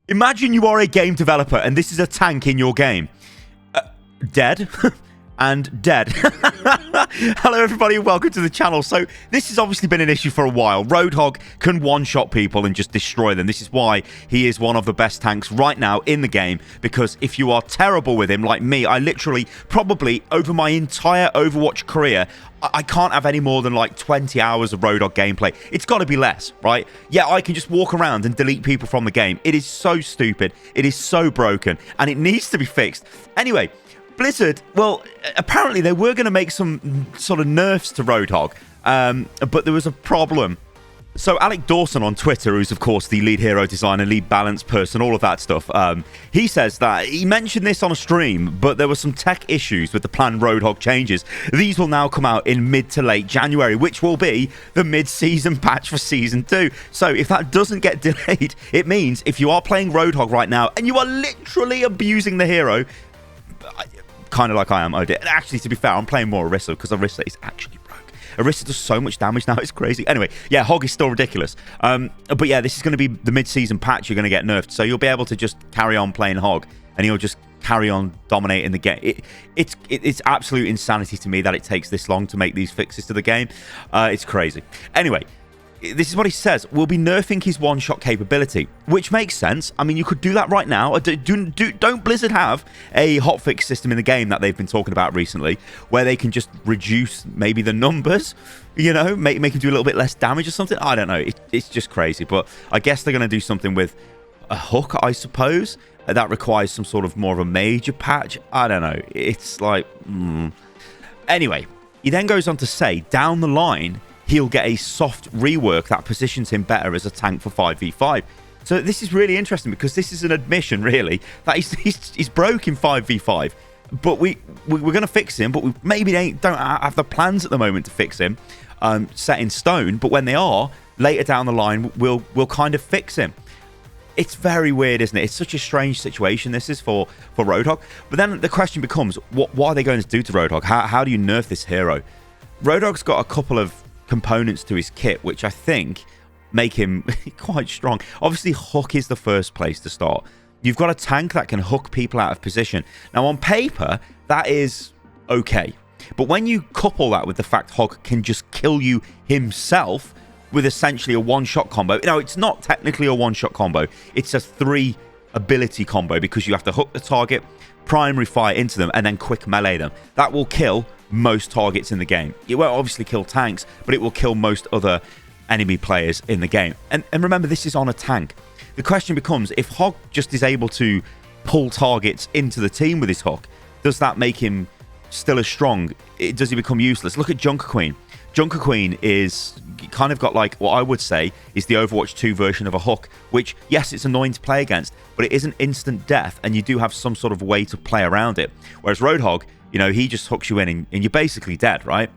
Imagine you are a game developer and this is a tank in your game. Dead. And dead. Hello everybody and welcome to the channel. So this has obviously been an issue for a while. Roadhog can one-shot people and just destroy them. This is why he is one of the best tanks right now in the game, because if you are terrible with him like me, I literally probably over my entire Overwatch career, I can't have any more than like 20 hours of Roadhog gameplay. It's got to be less, right? Yeah, I can just walk around and delete people from the game. It is so stupid. It is so broken and it needs to be fixed. Anyway, Blizzard, well, apparently they were going to make some sort of nerfs to Roadhog, but there was a problem. So Alec Dawson on Twitter, who's of course the lead hero designer, lead balance person, all of that stuff, he says that he mentioned this on a stream, but there were some tech issues with the planned Roadhog changes. These will now come out in mid to late January, which will be the mid-season patch for Season 2. So if that doesn't get delayed, it means if you are playing Roadhog right now and you are literally abusing the hero, kind of like I am. Actually, to be fair, I'm playing more Orisa because Orisa is actually broke. Orisa does so much damage now, it's crazy. Anyway, yeah, Hog is still ridiculous. But yeah, this is going to be the mid-season patch. You're going to get nerfed, so you'll be able to just carry on playing Hog, and he'll just carry on dominating the game. It's absolute insanity to me that it takes this long to make these fixes to the game. It's crazy. Anyway, this is what he says. We'll be nerfing his one-shot capability, which makes sense. I mean, you could do that right now. Don't Blizzard have a hotfix system in the game that they've been talking about recently, where they can just reduce maybe the numbers, you know, make him do a little bit less damage or something? I don't know. It's just crazy. But I guess they're going to do something with a hook, I suppose. That requires some sort of more of a major patch. I don't know. It's like... Anyway, he then goes on to say, down the line, he'll get a soft rework that positions him better as a tank for 5v5. So this is really interesting because this is an admission, really, that he's broke in 5v5. But we're going to fix him, but we maybe don't have the plans at the moment to fix him set in stone. But when they are, later down the line, we'll kind of fix him. It's very weird, isn't it? It's such a strange situation this is for Roadhog. But then the question becomes, what are they going to do to Roadhog? How do you nerf this hero? Roadhog's got a couple of components to his kit which I think make him quite strong. Obviously, hook is the first place to start. You've got a tank that can hook people out of position. Now on paper that is okay, but when you couple that with the fact Hog can just kill you himself with essentially a one-shot combo. Now it's not technically a one-shot combo, it's a 3 ability combo because you have to hook the target, primary fire into them, and then quick melee them. That will kill most targets in the game. It won't obviously kill tanks, but it will kill most other enemy players in the game. And remember, this is on a tank. The question becomes, if Hog just is able to pull targets into the team with his hook, does that make him still as strong? Does he become useless? Look at Junker Queen. Junker Queen is kind of got like what I would say is the Overwatch 2 version of a hook, which, yes, it's annoying to play against, but it isn't instant death, and you do have some sort of way to play around it. Whereas Roadhog, you know, he just hooks you in and you're basically dead, right?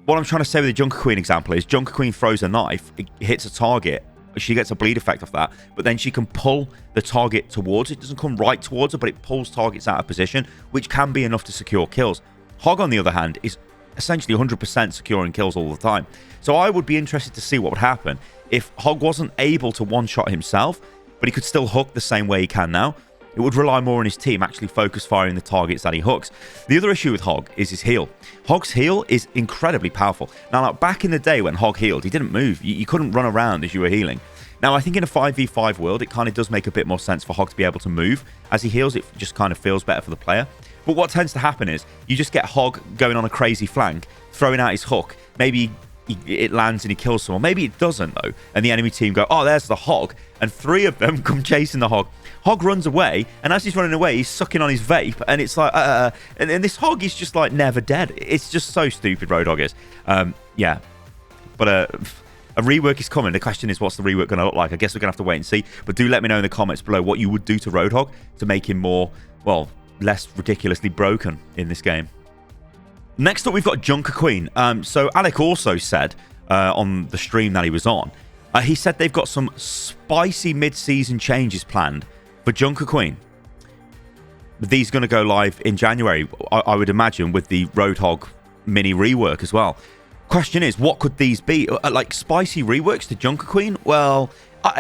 What I'm trying to say with the Junker Queen example is Junker Queen throws a knife, it hits a target, she gets a bleed effect off that, but then she can pull the target towards it. It doesn't come right towards her, but it pulls targets out of position, which can be enough to secure kills. Hog, on the other hand, is essentially 100% securing kills all the time. So I would be interested to see what would happen if Hog wasn't able to one-shot himself, but he could still hook the same way he can now. It would rely more on his team actually focus firing the targets that he hooks. The other issue with Hog is his heal. Hog's heal is incredibly powerful. Now, like back in the day when Hog healed, he didn't move. You couldn't run around as you were healing. Now, I think in a 5v5 world, it kind of does make a bit more sense for Hog to be able to move. As he heals, it just kind of feels better for the player. But what tends to happen is you just get Hog going on a crazy flank, throwing out his hook. Maybe it lands and he kills someone. Maybe it doesn't, though. And the enemy team go, oh, there's the Hog. And 3 of them come chasing the Hog. Hog runs away, and as he's running away, he's sucking on his vape, and it's like, and this Hog is just like never dead. It's just so stupid, Roadhog is. Yeah. But a rework is coming. The question is, what's the rework going to look like? I guess we're going to have to wait and see. But do let me know in the comments below what you would do to Roadhog to make him more, well, less ridiculously broken in this game. Next up, we've got Junker Queen. So Alec also said on the stream that he was on, he said they've got some spicy mid-season changes planned for Junker Queen. These are going to go live in January, I would imagine, with the Roadhog mini rework as well. Question is, what could these be? Like spicy reworks to Junker Queen? Well,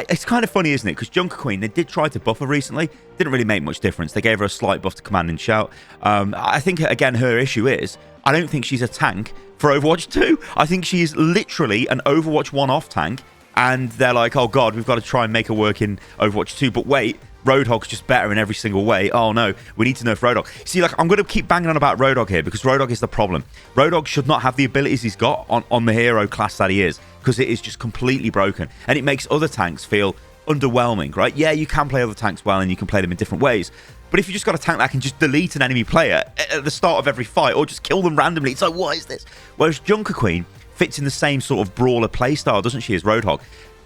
It's kind of funny, isn't it? Because Junker Queen, they did try to buff her recently. Didn't really make much difference. They gave her a slight buff to Command and Shout. I think, again, her issue is I don't think she's a tank for Overwatch 2. I think she is literally an Overwatch 1 off tank. And they're like, oh, God, we've got to try and make her work in Overwatch 2. But wait, Roadhog's just better in every single way. Oh, no, we need to nerf Roadhog. See, like, I'm going to keep banging on about Roadhog here because Roadhog is the problem. Roadhog should not have the abilities he's got on the hero class that he is, because it is just completely broken. And it makes other tanks feel underwhelming, right? Yeah, you can play other tanks well and you can play them in different ways. But if you just got a tank that can just delete an enemy player at the start of every fight or just kill them randomly, it's like, what is this? Whereas Junker Queen fits in the same sort of brawler playstyle, doesn't she, as Roadhog?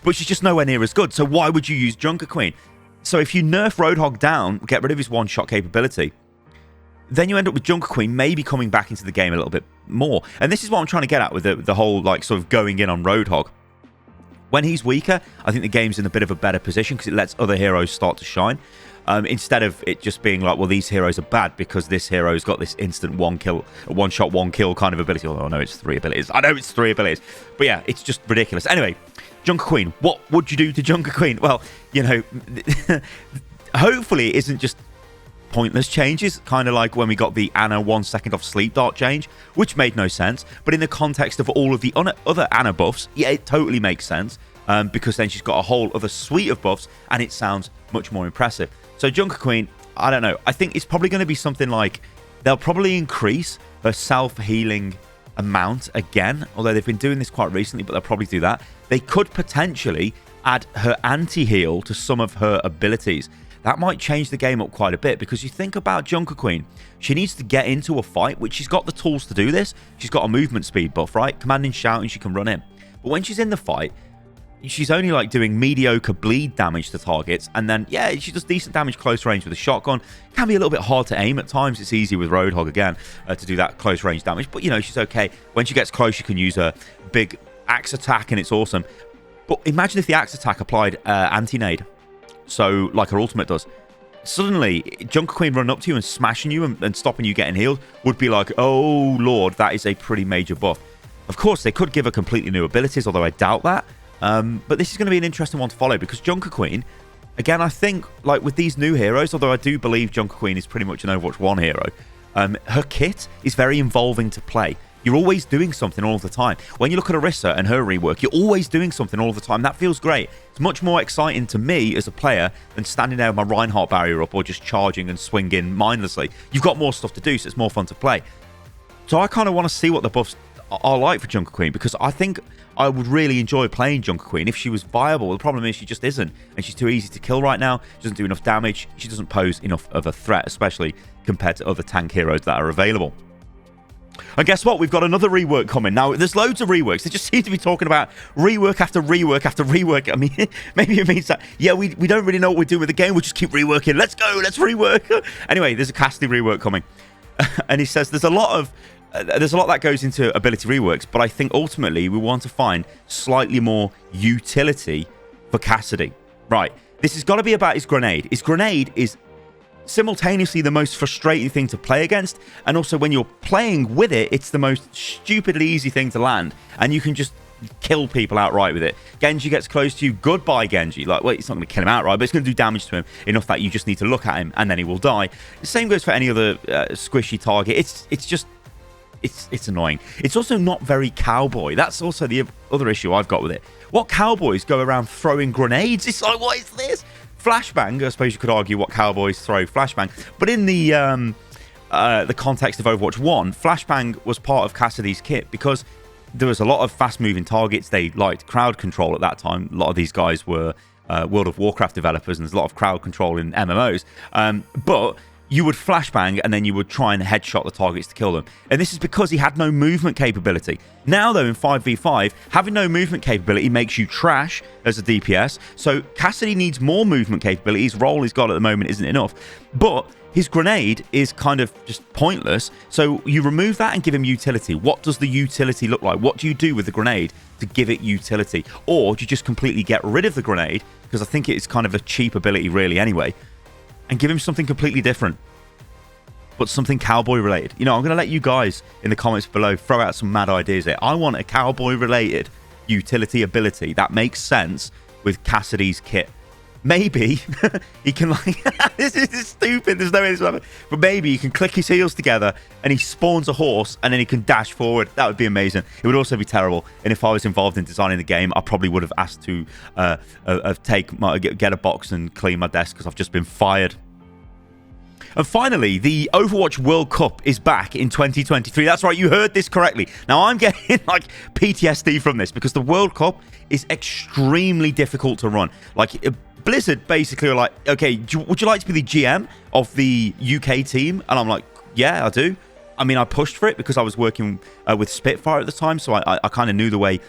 But she's just nowhere near as good. So why would you use Junker Queen? So if you nerf Roadhog down, get rid of his one-shot capability, then you end up with Junker Queen maybe coming back into the game a little bit more. And this is what I'm trying to get at with the whole, like, sort of going in on Roadhog. When he's weaker, I think the game's in a bit of a better position because it lets other heroes start to shine. Instead of it just being like, well, these heroes are bad because this hero's got this instant one-shot, one-kill kind of ability. Although I know it's 3 abilities. I know it's 3 abilities. But yeah, it's just ridiculous. Anyway, Junker Queen. What would you do to Junker Queen? Well, you know, hopefully it isn't just pointless changes, kind of like when we got the Ana 1 second off sleep dart change, which made no sense. But in the context of all of the other Ana buffs, yeah, it totally makes sense. Because then she's got a whole other suite of buffs and it sounds much more impressive. So Junker Queen, I don't know. I think it's probably going to be something like they'll probably increase her self-healing amount again, although they've been doing this quite recently, but they'll probably do that. They could potentially add her anti-heal to some of her abilities. That might change the game up quite a bit, because you think about Junker Queen, she needs to get into a fight, which she's got the tools to do this. She's got a movement speed buff, right? Commanding, shouting, she can run in. But when she's in the fight, she's only like doing mediocre bleed damage to targets, and then yeah, she does decent damage close range with a shotgun. Can be a little bit hard to aim at times. It's easy with Roadhog again to do that close range damage, but you know, she's okay. When she gets close, she can use her big axe attack and it's awesome. But imagine if the axe attack applied anti-nade, so like her ultimate does. Suddenly Junker Queen running up to you and smashing you and stopping you getting healed would be like, oh lord, that is a pretty major buff. Of course they could give her completely new abilities, although I doubt that. But this is going to be an interesting one to follow, because Junker Queen, again, I think, like with these new heroes, although I do believe Junker Queen is pretty much an Overwatch 1 hero, her kit is very involving to play. You're always doing something all the time. When you look at Orisa and her rework, you're always doing something all the time. That feels great. It's much more exciting to me as a player than standing there with my Reinhardt barrier up or just charging and swinging mindlessly. You've got more stuff to do, so it's more fun to play. So I kind of want to see what the buffs are like for Junker Queen, because I think I would really enjoy playing Junker Queen if she was viable. The problem is she just isn't, and she's too easy to kill right now. She doesn't do enough damage. She doesn't pose enough of a threat, especially compared to other tank heroes that are available. And guess what? We've got another rework coming. Now, there's loads of reworks. They just seem to be talking about rework after rework after rework. I mean, maybe it means that, yeah, we don't really know what we're doing with the game. We'll just keep reworking. Let's go. Let's rework. Anyway, there's a Cassidy rework coming. And he says there's a lot that goes into ability reworks, but I think ultimately we want to find slightly more utility for Cassidy. Right. This has got to be about his grenade. His grenade is simultaneously the most frustrating thing to play against, and also when you're playing with it, it's the most stupidly easy thing to land, and you can just kill people outright with it. Genji gets close to you, goodbye Genji. Like, well, it's not going to kill him outright, but it's going to do damage to him enough that you just need to look at him and then he will die. The same goes for any other squishy target. It's annoying. It's also not very cowboy. That's also the other issue I've got with it. What cowboys go around throwing grenades? It's like, what is this? Flashbang, I suppose you could argue what cowboys throw flashbang, but in the context of Overwatch 1, flashbang was part of Cassidy's kit because there was a lot of fast-moving targets. They liked crowd control at that time. A lot of these guys were World of Warcraft developers, and there's a lot of crowd control in MMOs. But you would flashbang and then you would try and headshot the targets to kill them. And this is because he had no movement capability. Now, though, in 5v5, having no movement capability makes you trash as a DPS. So Cassidy needs more movement capability. His role he's got at the moment isn't enough. But his grenade is kind of just pointless. So you remove that and give him utility. What does the utility look like? What do you do with the grenade to give it utility? Or do you just completely get rid of the grenade? Because I think it's kind of a cheap ability really anyway. And give him something completely different, but something cowboy related. You know, I'm going to let you guys in the comments below throw out some mad ideas there. I want a cowboy related utility ability that makes sense with Cassidy's kit. Maybe he can, like, this is stupid. There's no way this will happen. But maybe he can click his heels together and he spawns a horse and then he can dash forward. That would be amazing. It would also be terrible. And if I was involved in designing the game, I probably would have asked to get a box and clean my desk because I've just been fired. And finally, the Overwatch World Cup is back in 2023. That's right, you heard this correctly. Now, I'm getting, like, PTSD from this because the World Cup is extremely difficult to run. Like, Blizzard basically are like, okay, would you like to be the GM of the UK team? And I'm like, yeah, I do. I mean, I pushed for it because I was working with Spitfire at the time, so I kind of knew the way.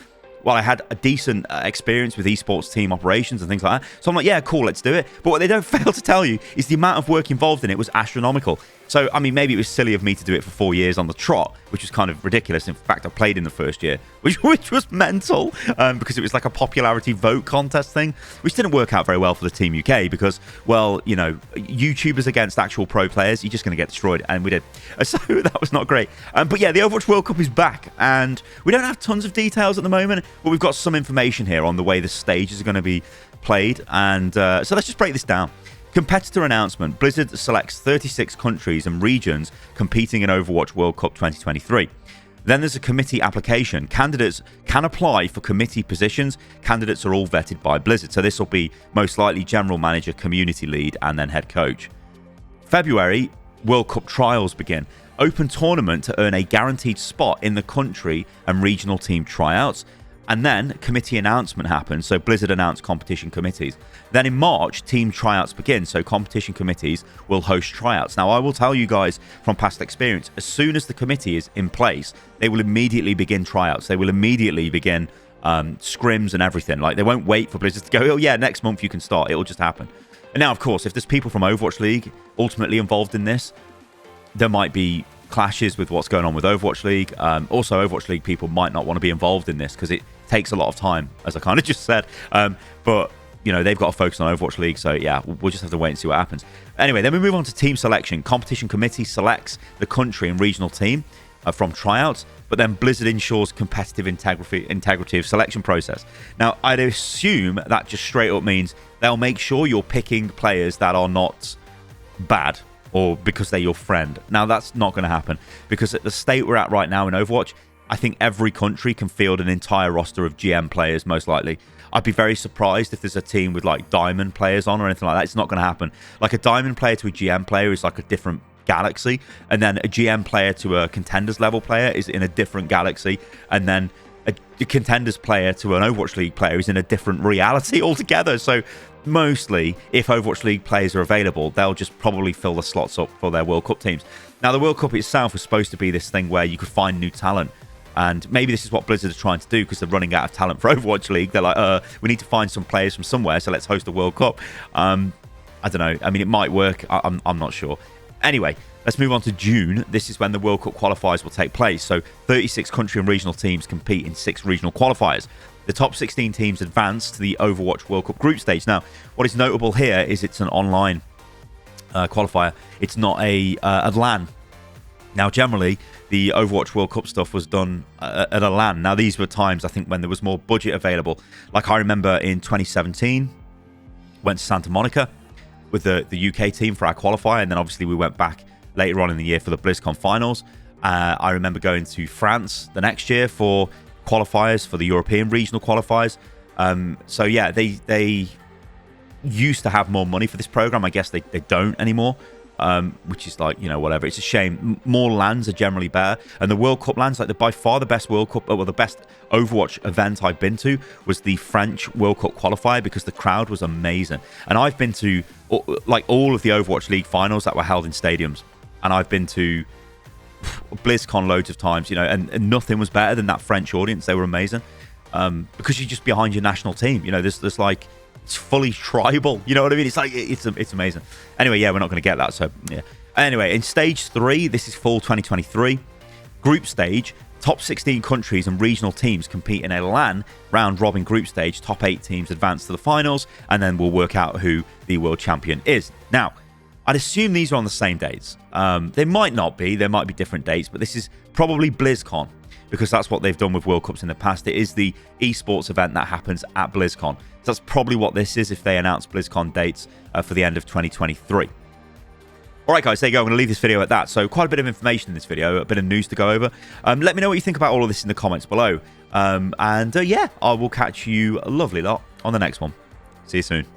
Well, I had a decent experience with esports team operations and things like that. So I'm like, yeah, cool, let's do it. But what they don't fail to tell you is the amount of work involved in it was astronomical. So, I mean, maybe it was silly of me to do it for 4 years on the trot, which was kind of ridiculous. In fact, I played in the first year, which was mental, because it was like a popularity vote contest thing, which didn't work out very well for the Team UK because, well, you know, YouTubers against actual pro players, you're just going to get destroyed, and we did. So that was not great. But yeah, the Overwatch World Cup is back, and we don't have tons of details at the moment, but we've got some information here on the way the stages are going to be played, and so let's just break this down. Competitor announcement. Blizzard selects 36 countries and regions competing in Overwatch World Cup 2023. Then there's a committee application. Candidates can apply for committee positions. Candidates are all vetted by Blizzard. So this will be most likely general manager, community lead, and then head coach. February, World Cup trials begin. Open tournament to earn a guaranteed spot in the country and regional team tryouts. And then committee announcement happens. So Blizzard announced competition committees. Then in March, team tryouts begin. So competition committees will host tryouts. Now, I will tell you guys from past experience, as soon as the committee is in place, they will immediately begin tryouts. They will immediately begin scrims and everything. Like, they won't wait for Blizzard to go, oh yeah, next month you can start. It'll just happen. And now, of course, if there's people from Overwatch League ultimately involved in this, there might be clashes with what's going on with Overwatch League. Also, Overwatch League people might not want to be involved in this because it takes a lot of time, as I kind of just said. But, you know, they've got to focus on Overwatch League. So, yeah, we'll just have to wait and see what happens. Anyway, then we move on to team selection. Competition committee selects the country and regional team from tryouts. But then Blizzard ensures competitive integrity of selection process. Now, I'd assume that just straight up means they'll make sure you're picking players that are not bad or because they're your friend. Now, that's not going to happen because at the state we're at right now in Overwatch, I think every country can field an entire roster of GM players, most likely. I'd be very surprised if there's a team with, like, diamond players on or anything like that. It's not going to happen. Like, a diamond player to a GM player is like a different galaxy, and then a GM player to a contenders level player is in a different galaxy, and then a contenders player to an Overwatch League player is in a different reality altogether. So mostly, if Overwatch League players are available, they'll just probably fill the slots up for their World Cup teams. Now, the World Cup itself was supposed to be this thing where you could find new talent. And maybe this is what Blizzard are trying to do because they're running out of talent for Overwatch League. They're like, we need to find some players from somewhere, so let's host a World Cup. I don't know. I mean, it might work. I'm not sure. Anyway, let's move on to June. This is when the World Cup qualifiers will take place. So 36 country and regional teams compete in 6 regional qualifiers. The top 16 teams advance to the Overwatch World Cup group stage. Now, what is notable here is it's an online qualifier. It's not a LAN. Now, generally, the Overwatch World Cup stuff was done at a LAN. Now, these were times, I think, when there was more budget available. Like, I remember in 2017, went to Santa Monica with the UK team for our qualifier, and then obviously we went back later on in the year for the BlizzCon finals. I remember going to France the next year for qualifiers, for the European regional qualifiers. So, yeah, they used to have more money for this program. I guess they don't anymore. Which is like, you know, whatever. It's a shame. More LANs are generally better. And the World Cup LANs, like by far the best World Cup, well, the best Overwatch event I've been to was the French World Cup qualifier because the crowd was amazing. And I've been to like all of the Overwatch League finals that were held in stadiums. And I've been to BlizzCon loads of times, you know, and nothing was better than that French audience. They were amazing. Because you're just behind your national team. You know, there's like, it's fully tribal, you know what I mean? It's like, it's amazing. Anyway, yeah, we're not going to get that, so yeah. Anyway, in stage 3, this is fall 2023. Group stage, top 16 countries and regional teams compete in a LAN round robin group stage. Top 8 teams advance to the finals, and then we'll work out who the world champion is. Now, I'd assume these are on the same dates. They might not be. There might be different dates, but this is probably BlizzCon because that's what they've done with World Cups in the past. It is the esports event that happens at BlizzCon. So that's probably what this is if they announce BlizzCon dates for the end of 2023. All right, guys, there you go. I'm going to leave this video at that. So quite a bit of information in this video, a bit of news to go over. Let me know what you think about all of this in the comments below. Yeah, I will catch you a lovely lot on the next one. See you soon.